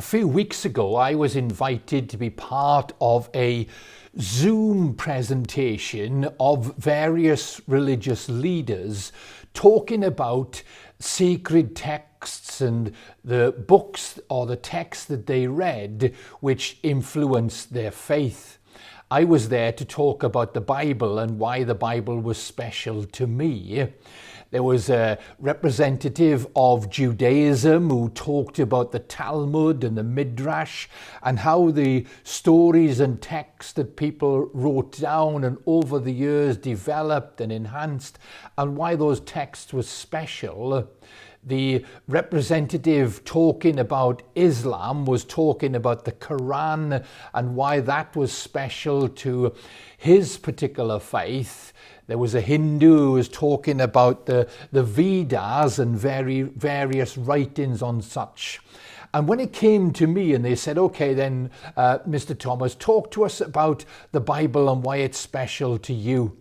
A few weeks ago, I was invited to be part of a Zoom presentation of various religious leaders talking about sacred texts and the books or the texts that they read which influenced their faith. I was there to talk about the Bible and why the Bible was special to me. There was a representative of Judaism who talked about the Talmud and the Midrash and how the stories and texts that people wrote down and over the years developed and enhanced and why those texts were special. The representative talking about Islam was talking about the Quran and why that was special to his particular faith. There was a Hindu who was talking about the Vedas and various writings on such. And when it came to me and they said, okay then, Mr. Thomas, talk to us about the Bible and why it's special to you.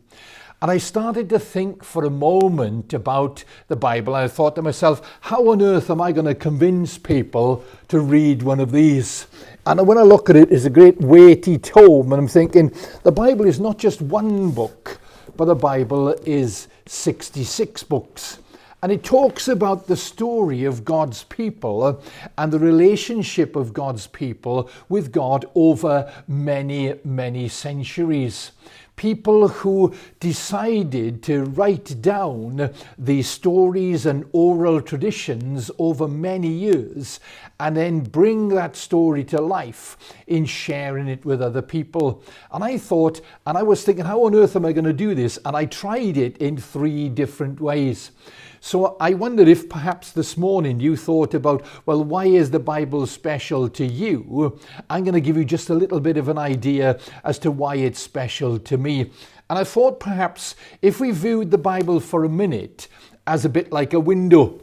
And I started to think for a moment about the Bible. I thought to myself, how on earth am I going to convince people to read one of these? And when I look at it, it's a great weighty tome. And I'm thinking, the Bible is not just one book, but the Bible is 66 books. And it talks about the story of God's people and the relationship of God's people with God over many, many centuries. People who decided to write down the stories and oral traditions over many years and then bring that story to life in sharing it with other people. And I thought, and I was thinking, how on earth am I going to do this? And I tried it in 3 different ways. So I wondered if perhaps this morning you thought about, well, why is the Bible special to you? I'm going to give you just a little bit of an idea as to why it's special to me. And I thought perhaps if we viewed the Bible for a minute as a bit like a window.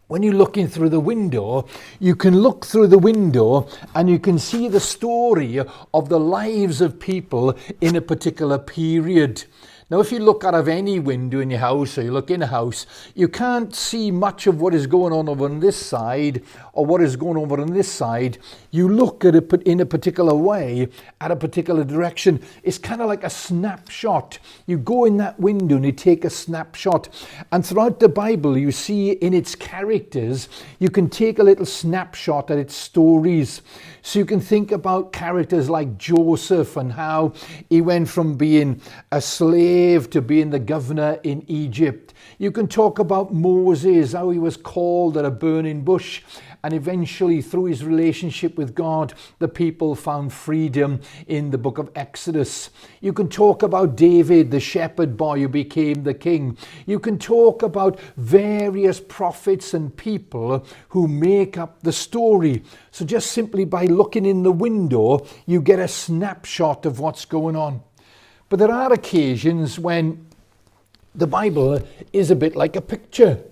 When you're looking through the window, you can look through the window and you can see the story of the lives of people in a particular period. Now, if you look out of any window in your house or you look in a house, you can't see much of what is going on over on this side or what is going over on this side. You look at it in a particular way, at a particular direction. It's kind of like a snapshot. You go in that window and you take a snapshot. And throughout the Bible, you see in its characters, you can take a little snapshot at its stories. So you can think about characters like Joseph and how he went from being a slave to being the governor in Egypt. You can talk about Moses, how he was called at a burning bush, and eventually through his relationship with God, the people found freedom in the book of Exodus. You can talk about David, the shepherd boy who became the king. You can talk about various prophets and people who make up the story. So just simply by looking in the window, you get a snapshot of what's going on. But there are occasions when the Bible is a bit like a picture.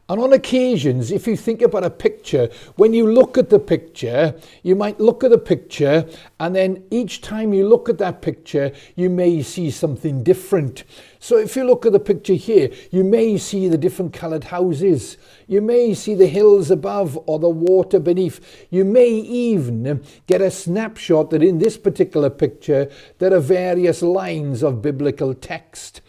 And on occasions, if you think about a picture, when you look at the picture, you might look at the picture and then each time you look at that picture, you may see something different. So if you look at the picture here, you may see the different coloured houses. You may see the hills above or the water beneath. You may even get a snapshot that in this particular picture, there are various lines of biblical text.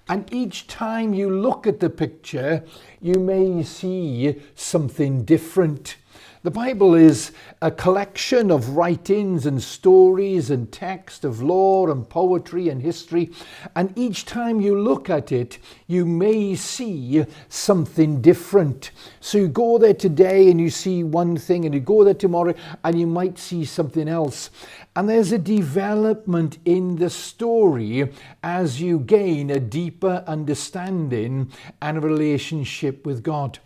And each time you look at the picture, you may see something different. The Bible is a collection of writings and stories and text of law and poetry and history. And each time you look at it, you may see something different. So you go there today and you see one thing, and you go there tomorrow and you might see something else. And there's a development in the story as you gain a deeper understanding and a relationship with God.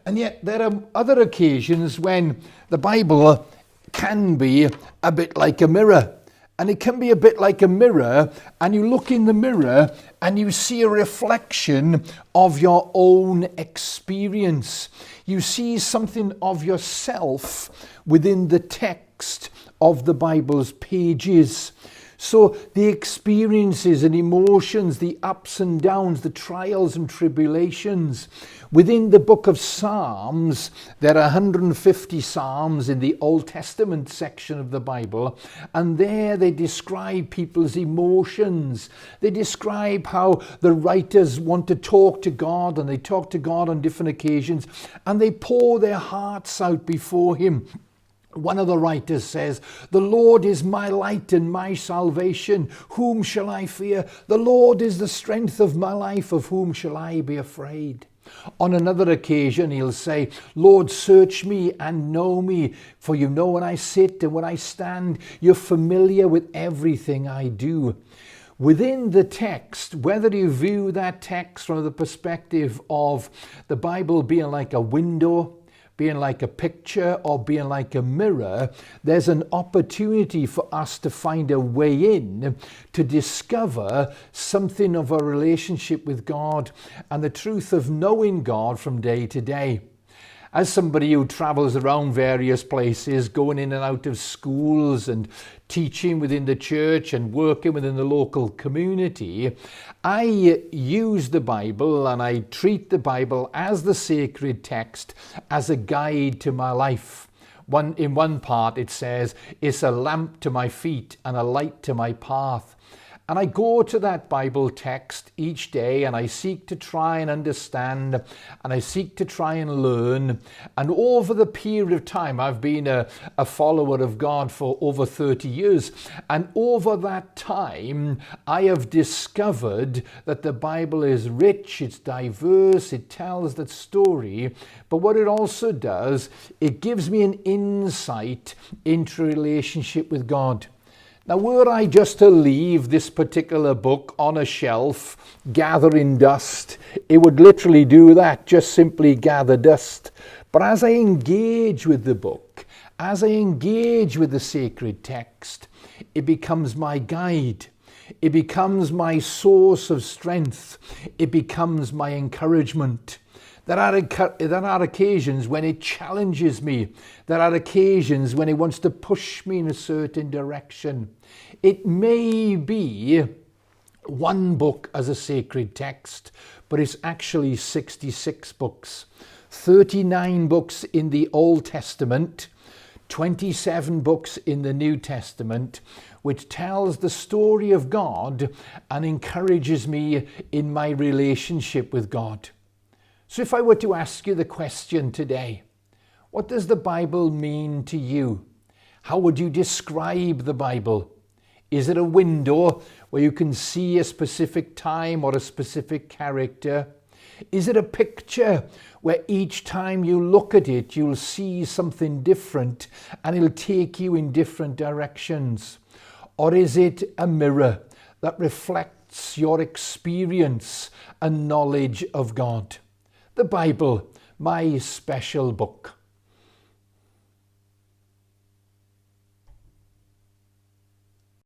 And yet there are other occasions when the Bible can be a bit like a mirror. And it can be a bit like a mirror, and you look in the mirror and you see a reflection of your own experience. You see something of yourself within the text of the Bible's pages. So the experiences and emotions, the ups and downs, the trials and tribulations. Within the book of Psalms, there are 150 Psalms in the Old Testament section of the Bible, and there they describe people's emotions. They describe how the writers want to talk to God, and they talk to God on different occasions, and they pour their hearts out before him. One of the writers says, "The Lord is my light and my salvation. Whom shall I fear? The Lord is the strength of my life. Of whom shall I be afraid?" On another occasion, he'll say, "Lord, search me and know me, for you know when I sit and when I stand. You're familiar with everything I do." Within the text, whether you view that text from the perspective of the Bible being like a window, being like a picture, or being like a mirror, there's an opportunity for us to find a way in to discover something of a relationship with God and the truth of knowing God from day to day. As somebody who travels around various places, going in and out of schools and teaching within the church and working within the local community, I use the Bible and I treat the Bible as the sacred text, as a guide to my life. In one part it says, "It's a lamp to my feet and a light to my path." And I go to that Bible text each day and I seek to try and understand and I seek to try and learn. And over the period of time, I've been a follower of God for over 30 years. And over that time, I have discovered that the Bible is rich, it's diverse, it tells that story. But what it also does, it gives me an insight into relationship with God. Now, were I just to leave this particular book on a shelf, gathering dust, it would literally do that, just simply gather dust. But as I engage with the book, as I engage with the sacred text, it becomes my guide. It becomes my source of strength. It becomes my encouragement. There are occasions when it challenges me. There are occasions when it wants to push me in a certain direction. It may be one book as a sacred text, but it's actually 66 books. 39 books in the Old Testament, 27 books in the New Testament, which tells the story of God and encourages me in my relationship with God. So if I were to ask you the question today, what does the Bible mean to you? How would you describe the Bible? Is it a window where you can see a specific time or a specific character? Is it a picture where each time you look at it, you'll see something different and it'll take you in different directions? Or is it a mirror that reflects your experience and knowledge of God? The Bible, my special book.